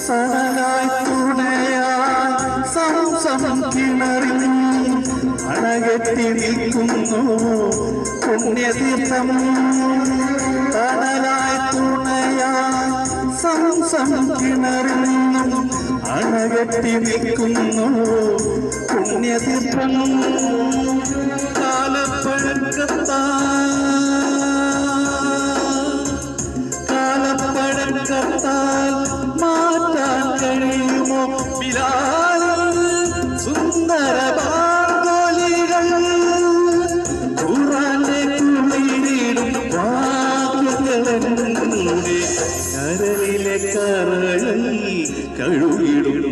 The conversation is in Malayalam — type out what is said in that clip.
സനലായി തുണയായി സംസം കിണറിൽ അണകെട്ടി നിൽക്കുന്നു പുണ്യതീർത്ഥം. തണലായി തുണയായി സംസം കിണറിൽ നിന്നും അണകെട്ടി നിൽക്കുന്നു പുണ്യതീർത്ഥം. കാലപ്പഴക്കത്താൽ മാറ്റാൻ കഴിയുമോ ബിലാൽ സുന്ദര ബാങ്കോലികൾ? ഖുർആന്റെ കുളിരിടും വാക്കുകളെന്നുടെ കരളിലെ കരളിൽ കഴുകിടും